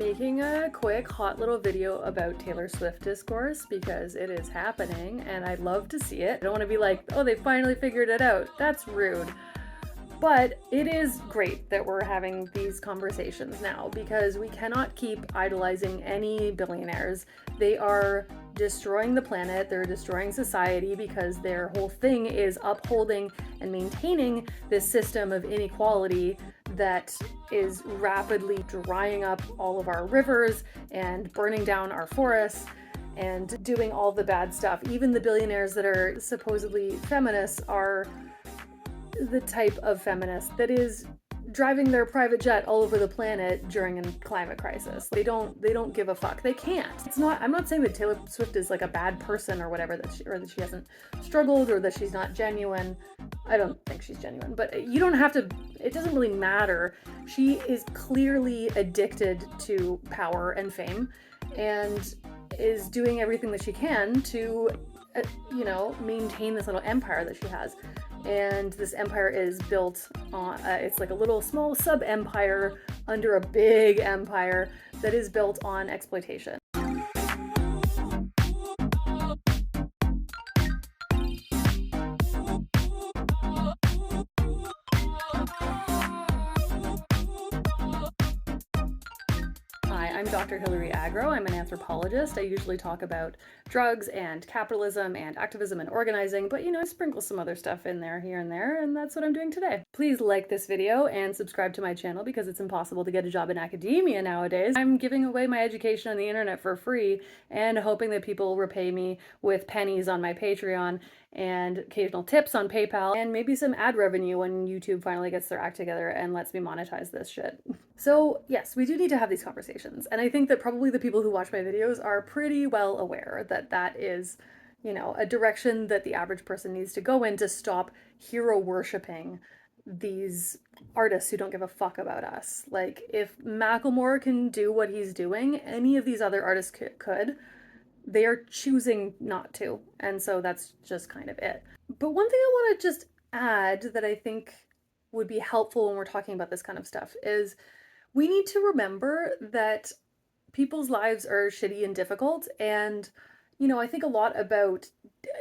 making a quick hot little video about Taylor Swift discourse because it is happening and I'd love to see it. I don't want to be like, oh, they finally figured it out. That's rude. But it is great that we're having these conversations now because we cannot keep idolizing any billionaires. They are destroying the planet, they're destroying society because their whole thing is upholding and maintaining this system of inequality that is rapidly drying up all of our rivers and burning down our forests and doing all the bad stuff. Even the billionaires that are supposedly feminists are the type of feminist that is driving their private jet all over the planet during a climate crisis. They don't give a fuck. They can't. I'm not saying that Taylor Swift is like a bad person or whatever, or that she hasn't struggled or that she's not genuine. I don't think she's genuine, but you don't have to, it doesn't really matter. She is clearly addicted to power and fame and is doing everything that she can to, maintain this little empire that she has. And this empire is built on, it's like a little small sub-empire under a big empire that is built on exploitation. I'm Dr. Hilaryagro. I'm an anthropologist. I usually talk about drugs and capitalism and activism and organizing, but I sprinkle some other stuff in there here and there, and that's what I'm doing today. Please like this video and subscribe to my channel because it's impossible to get a job in academia nowadays. I'm giving away my education on the internet for free and hoping that people repay me with pennies on my Patreon and occasional tips on PayPal and maybe some ad revenue when YouTube finally gets their act together and lets me monetize this shit. So yes, we do need to have these conversations. And I think that probably the people who watch my videos are pretty well aware that that is, a direction that the average person needs to go in to stop hero worshiping these artists who don't give a fuck about us. Like, if Macklemore can do what he's doing, any of these other artists could. They are choosing not to. And so that's just kind of it. But one thing I want to just add that I think would be helpful when we're talking about this kind of stuff is we need to remember that people's lives are shitty and difficult. And, I think a lot about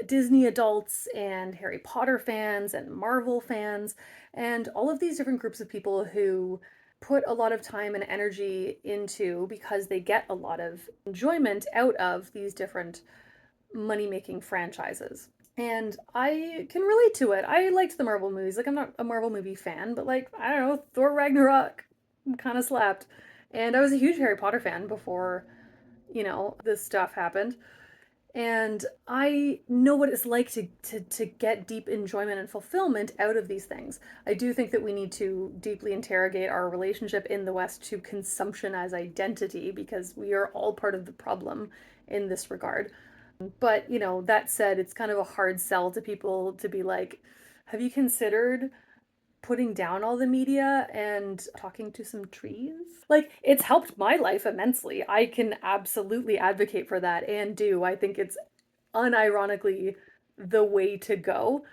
Disney adults and Harry Potter fans and Marvel fans and all of these different groups of people who put a lot of time and energy into because they get a lot of enjoyment out of these different money-making franchises. And I can relate to it. I liked the Marvel movies. Like, I'm not a Marvel movie fan, but I don't know, Thor Ragnarok kind of slapped. And I was a huge Harry Potter fan before, this stuff happened. And I know what it's like to get deep enjoyment and fulfillment out of these things. I do think that we need to deeply interrogate our relationship in the West to consumption as identity because we are all part of the problem in this regard. But, that said, it's kind of a hard sell to people to be like, have you considered putting down all the media and talking to some trees? Like, it's helped my life immensely. I can absolutely advocate for that and do. I think it's unironically the way to go.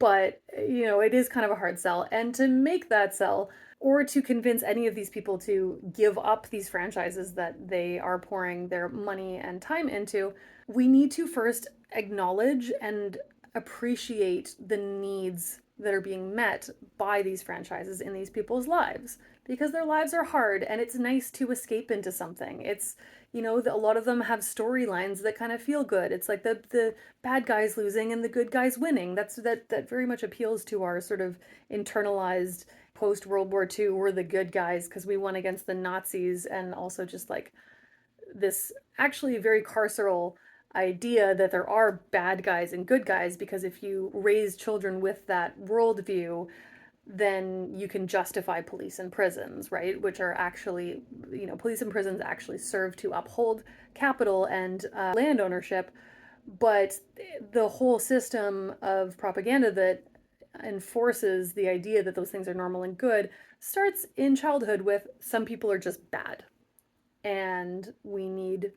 But, it is kind of a hard sell. And to make that sell, or to convince any of these people to give up these franchises that they are pouring their money and time into, we need to first acknowledge and appreciate the needs that are being met by these franchises in these people's lives, because their lives are hard and it's nice to escape into something. It's, a lot of them have storylines that kind of feel good. It's like the bad guys losing and the good guys winning. That very much appeals to our sort of internalized post World War II, we're the good guys because we won against the Nazis, and also just like this actually very carceral idea that there are bad guys and good guys, because if you raise children with that worldview, then you can justify police and prisons, right? Which are actually, police and prisons actually serve to uphold capital and land ownership. But the whole system of propaganda that enforces the idea that those things are normal and good starts in childhood with some people are just bad. And we need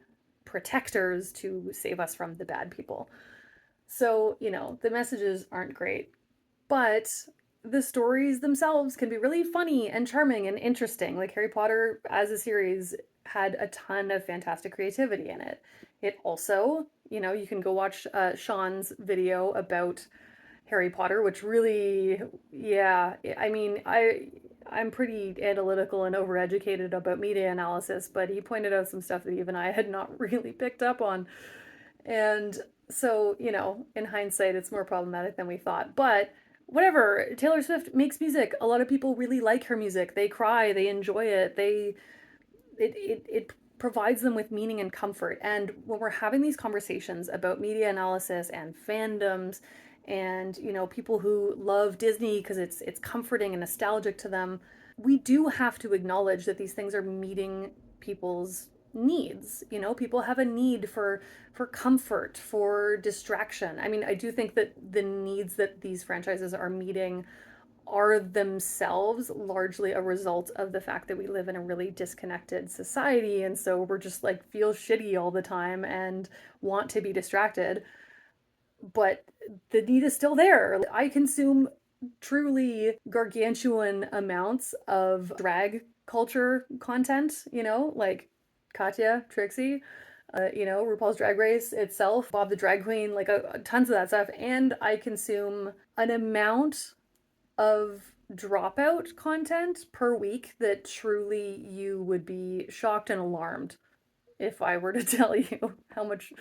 protectors to save us from the bad people. So, the messages aren't great, but the stories themselves can be really funny and charming and interesting. Like Harry Potter as a series had a ton of fantastic creativity in it. It also, you can go watch Sean's video about Harry Potter, which really, yeah, I mean, I'm pretty analytical and overeducated about media analysis, but he pointed out some stuff that even I had not really picked up on. And so, in hindsight, it's more problematic than we thought. But whatever, Taylor Swift makes music. A lot of people really like her music. They cry, they enjoy it. It provides them with meaning and comfort. And when we're having these conversations about media analysis and fandoms and, people who love Disney because it's comforting and nostalgic to them, we do have to acknowledge that these things are meeting people's needs. People have a need for comfort, for distraction. I mean, I do think that the needs that these franchises are meeting are themselves largely a result of the fact that we live in a really disconnected society, and so we're just like feel shitty all the time and want to be distracted. But the need is still there. I consume truly gargantuan amounts of drag culture content, like Katya, Trixie, RuPaul's Drag Race itself, Bob the Drag Queen, like tons of that stuff. And I consume an amount of dropout content per week that truly you would be shocked and alarmed if I were to tell you how much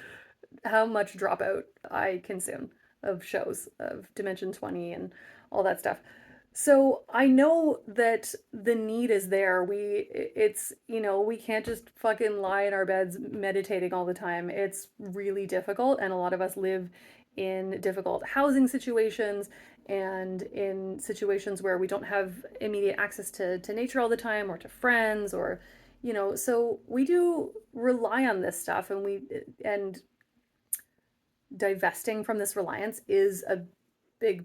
dropout I consume of shows of Dimension 20 and all that stuff. So I know that the need is there. We can't just fucking lie in our beds meditating all the time. It's really difficult, and a lot of us live in difficult housing situations and in situations where we don't have immediate access to nature all the time or to friends or so we do rely on this stuff, and divesting from this reliance is a big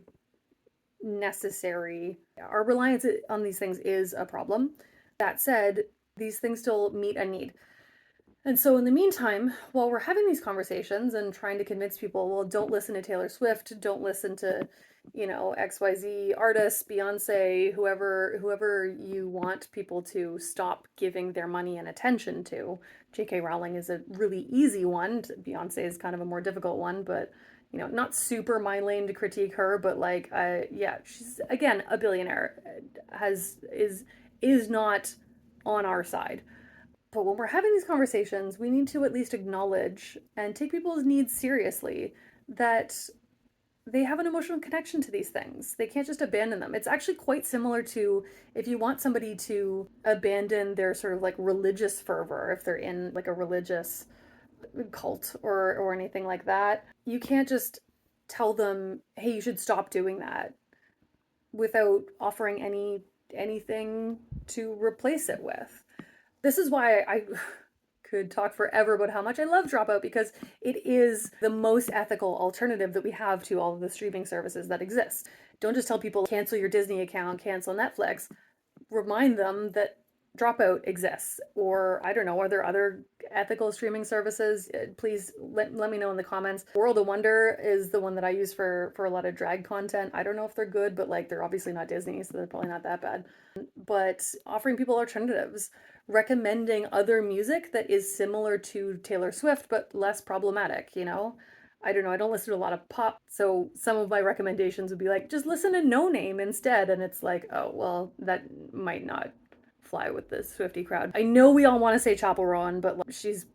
necessary. Our reliance on these things is a problem. That said, these things still meet a need. And so, in the meantime, while we're having these conversations and trying to convince people, well, don't listen to Taylor Swift, don't listen to, XYZ artists, Beyonce, whoever you want people to stop giving their money and attention to. J.K. Rowling is a really easy one. Beyonce is kind of a more difficult one, but not super my lane to critique her, but like, yeah, she's again a billionaire, is not on our side. But when we're having these conversations, we need to at least acknowledge and take people's needs seriously, that they have an emotional connection to these things. They can't just abandon them. It's actually quite similar to if you want somebody to abandon their sort of like religious fervor, if they're in like a religious cult or anything like that. You can't just tell them, "Hey, you should stop doing that," without offering anything to replace it with. This is why I could talk forever about how much I love Dropout, because it is the most ethical alternative that we have to all of the streaming services that exist. Don't just tell people cancel your Disney account, cancel Netflix. Remind them that Dropout exists. Or I don't know, are there other ethical streaming services? Please let me know in the comments. World of Wonder is the one that I use for a lot of drag content. I don't know if they're good, but like they're obviously not Disney, so they're probably not that bad. But offering people alternatives, recommending other music that is similar to Taylor Swift but less problematic, I don't know, I don't listen to a lot of pop, so some of my recommendations would be like, just listen to No Name instead. And it's like, oh, well, that might not fly with the Swiftie crowd. I know we all want to say Chapel Roan, but like, she's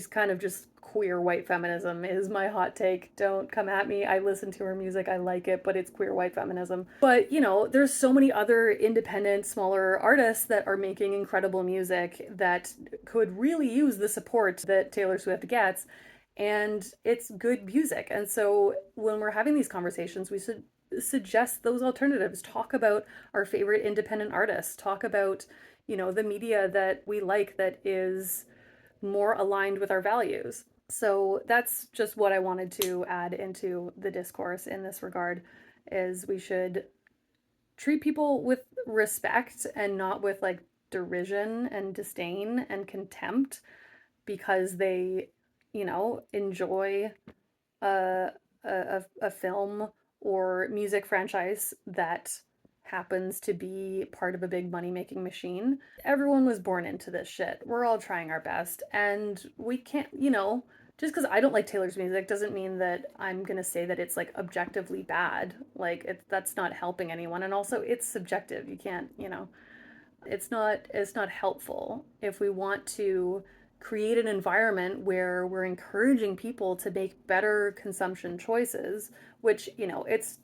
kind of just queer white feminism is my hot take. Don't come at me. I listen to her music. I like it, but it's queer white feminism. But, there's so many other independent, smaller artists that are making incredible music that could really use the support that Taylor Swift gets. And it's good music. And so when we're having these conversations, we should suggest those alternatives. Talk about our favorite independent artists. Talk about, the media that we like that is more aligned with our values. So that's just what I wanted to add into the discourse in this regard, is we should treat people with respect and not with like derision and disdain and contempt because they, enjoy a film or music franchise that happens to be part of a big money-making machine. Everyone was born into this shit. We're all trying our best, and we can't, just because I don't like Taylor's music doesn't mean that I'm gonna say that it's like objectively bad. Like that's not helping anyone, and also it's subjective. You can't, it's not helpful if we want to create an environment where we're encouraging people to make better consumption choices, which, it's,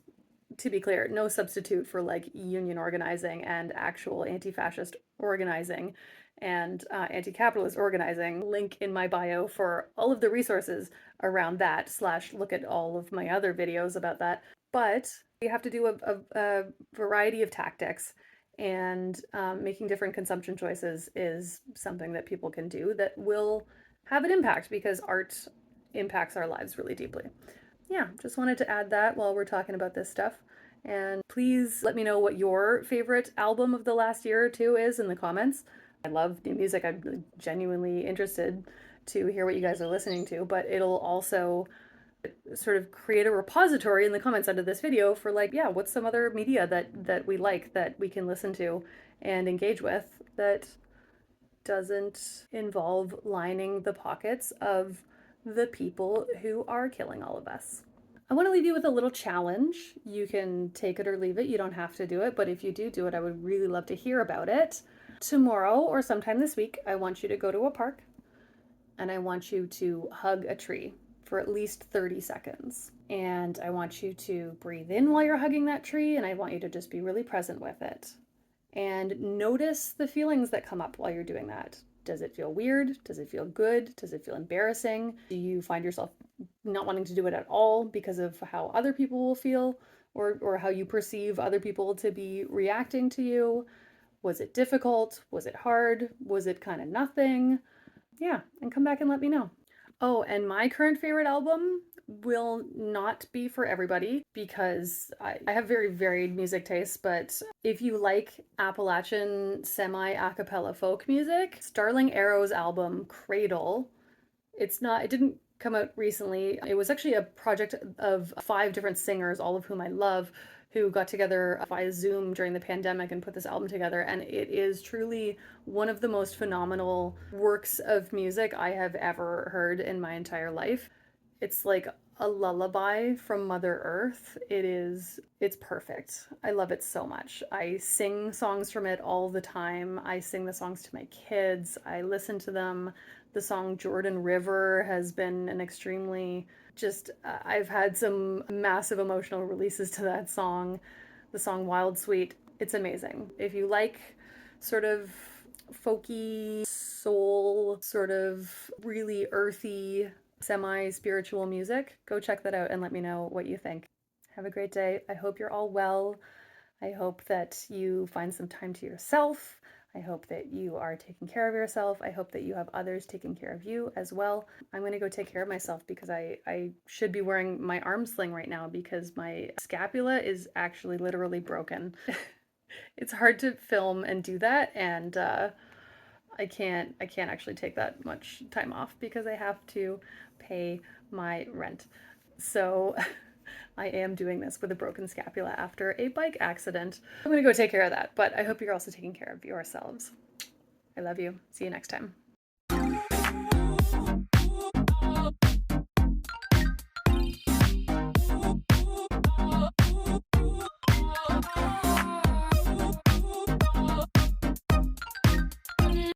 to be clear, no substitute for like union organizing and actual anti-fascist organizing and anti-capitalist organizing. Link in my bio for all of the resources around that, slash look at all of my other videos about that. But you have to do a variety of tactics, and making different consumption choices is something that people can do that will have an impact, because art impacts our lives really deeply. Yeah, just wanted to add that while we're talking about this stuff. And please let me know what your favorite album of the last year or two is in the comments. I love new music. I'm genuinely interested to hear what you guys are listening to, but it'll also sort of create a repository in the comments under this video for like, yeah, what's some other media that we like that we can listen to and engage with that doesn't involve lining the pockets of the people who are killing all of us. I want to leave you with a little challenge. You can take it or leave it. You don't have to do it, but if you do it, I would really love to hear about it. Tomorrow or sometime this week, I want you to go to a park and I want you to hug a tree for at least 30 seconds. And I want you to breathe in while you're hugging that tree, and I want you to just be really present with it. And notice the feelings that come up while you're doing that. Does it feel weird? Does it feel good? Does it feel embarrassing? Do you find yourself not wanting to do it at all because of how other people will feel, or how you perceive other people to be reacting to you? Was it difficult? Was it hard? Was it kind of nothing? Yeah, and come back and let me know. Oh, and my current favorite album will not be for everybody, because I have very varied music tastes, but if you like Appalachian semi-a cappella folk music, Starling Arrow's album Cradle, it didn't come out recently. It was actually a project of 5 different singers, all of whom I love, who got together via Zoom during the pandemic and put this album together. And it is truly one of the most phenomenal works of music I have ever heard in my entire life. It's like a lullaby from Mother Earth. It's perfect. I love it so much. I sing songs from it all the time. I sing the songs to my kids. I listen to them. The song Jordan River has been an extremely I've had some massive emotional releases to that song. The song Wild Sweet, it's amazing. If you like sort of folky, soul, sort of really earthy, semi-spiritual music, go check that out and let me know what you think. Have a great day. I hope you're all well. I hope that you find some time to yourself. I hope that you are taking care of yourself. I hope that you have others taking care of you as well. I'm going to go take care of myself because I should be wearing my arm sling right now because my scapula is actually literally broken. It's hard to film and do that, and I can't actually take that much time off because I have to pay my rent. So I am doing this with a broken scapula after a bike accident. I'm gonna go take care of that, but I hope you're also taking care of yourselves. I love you. See you next time.